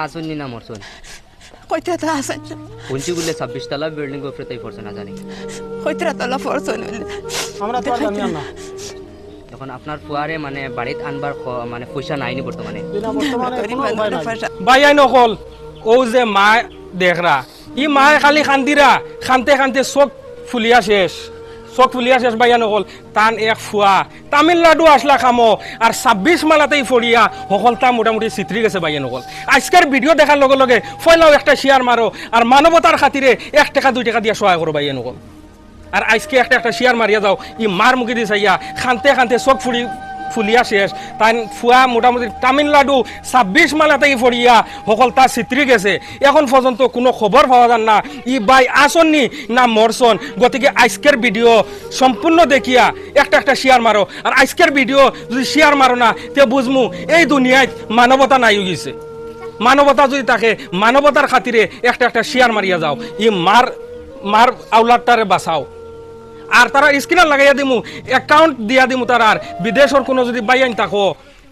আসুননি না মরছুন কইতে তা আছেন শুনছি বলে 26 তলা বিল্ডিং উপরে তাই পড়ছে না জানি কইতে তলা ফরছন আমরা তো আর জানি না তখন আপনার ফুয়ারে মানে বাড়িতে আনবার মানে পয়সা নাইনি বর্তমানে বিনা বর্তমানে কোনো উপায় নাই ভাই আই নকল ও যে মা দেখরা ই মায় খালি খান্দিরা খানতে খানতে চোখ ফুলিয়া শেষ চোখ ফুলিয়া শেষ ভাইয়া নকল টান এক ফুয়া তামিলনাডু আসলা খামো আর 26 মালাতেই ফড়িয়া সকলটা মোটামুটি চিত্রি গেছে ভাইয়া নকল আজকের ভিডিও দেখার লগে লগে ফয়লাও একটা শেয়ার মারো আর মানবতার খাতিরে 1 টাকা 2 টাকা দিয়ে সহায় করো ভাইয়া নকল আর আজকে একটা শেয়ার মারিয়া যাও ই মার মুখে দিয়ে চাইয়া খানতে খানতে চোখ ফুলিয়া শেষ তাই ফুয়া মোটামুটি তামিলনাডু 26 মালাতেই ফড়িয়া সকল তার চিত্রি গেছে এখন পর্যন্ত কোনো খবর পাওয়া যান না ই বাই আসননি না মরছন গতিকে আজকের ভিডিও সম্পূর্ণ দেখিয়া একটা শেয়ার মারো আর আজকের ভিডিও যদি শেয়ার মারো না তে বুঝমু এই দুনিয়ায় মানবতা নাই গেছে মানবতা যদি থাকে মানবতার খাতিরে একটা শেয়ার মারিয়া যাও ই মার আউলাদটারে বাঁচাও আর তারা স্ক্রিনার লাগাইয়া দিমু অ্যাকাউন্ট দিয়া দিমু তার আর বিদেশের কোনো যদি বাইয়ান থাকো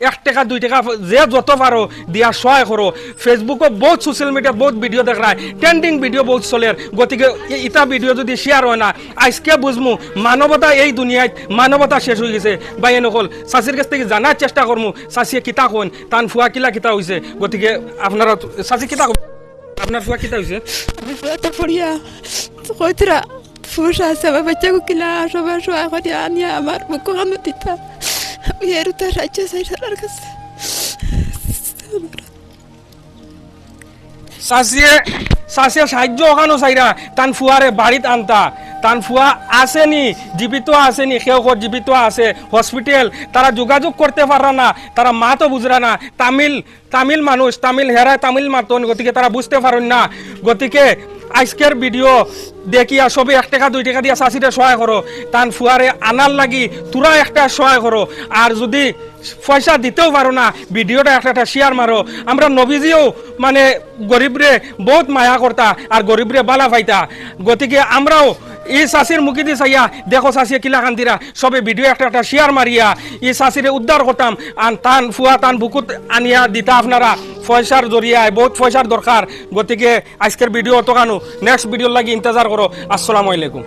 1 টাকা 2 টাকা যে যত পারো দিয়া সহায় করো ফেসবুকে বহুত সোশ্যাল মিডিয়া বহুত ভিডিও দেখায় ট্রেন্ডিং ভিডিও বহুত চলে গতিকে ইটা ভিডিও যদি শেয়ার হয় না আজকে বুঝমু মানবতা এই দুনিয়ায় মানবতা শেষ হয়ে গেছে বাইয়ান নকল চাষির কাছ থেকে জানার চেষ্টা করমু চাষিয়ে কিতা কোন তান ফুয়া কিতা হয়েছে গতিকে আপনারা চাষি কিতা আপনার ফুয়া কিতা হয়েছে আমি তো পড়িয়া কইতরা ফুসা আছে আমার বাচ্চাকে কিলা সবার সহায় করে আনিয়া আমার মুখ কামড় দিতা এর তো রাজ্য সাইডার কাছে সাসিয়ে সাহায্য ওখানো চাইরা তান ফুয়ারে বাড়িত আনতা তান ফুয়া আসেনি জীবিত আসেনি কেউ জীবিত আছে হসপিটাল তারা যোগাযোগ করতে পারা না তারা মা তো বুঝরা না তামিল মানুষ তামিল হেরায় তামিল মাতন গতিকে তারা বুঝতে পারেন না গতিকে আজকের ভিডিও দেখিয়া সবে 1 টাকা 2 টাকা দিয়া চাষিটা সহায় করো তান ফুয়ারে আনার লাগি তোরা একটা সহায় করো আর যদি পয়সা দিতেও পারো না ভিডিওটা একটা শেয়ার মারো আমরা নবীজিও মানে গরিবরে বহুত মায়া করতা আর গরিবরে বালা পাইতা গতিকে আমরাও এই চাষির মুখে দিয়ে চাইয়া দেখো চাষিয়ে কিলা কান্দিরা সবে ভিডিও একটা শেয়ার মারিয়া এই চাষিরে উদ্ধার করতাম আর টান ফুয়া টান বুকুত আনিয়া দিতা আপনারা পয়সার জরিয়ায় বহুত পয়সার দরকার গতিকে আজকের ভিডিও তো কানো নেক্সট ভিডিওর লাগি ইন্তজার করো আসসালামু আলাইকুম।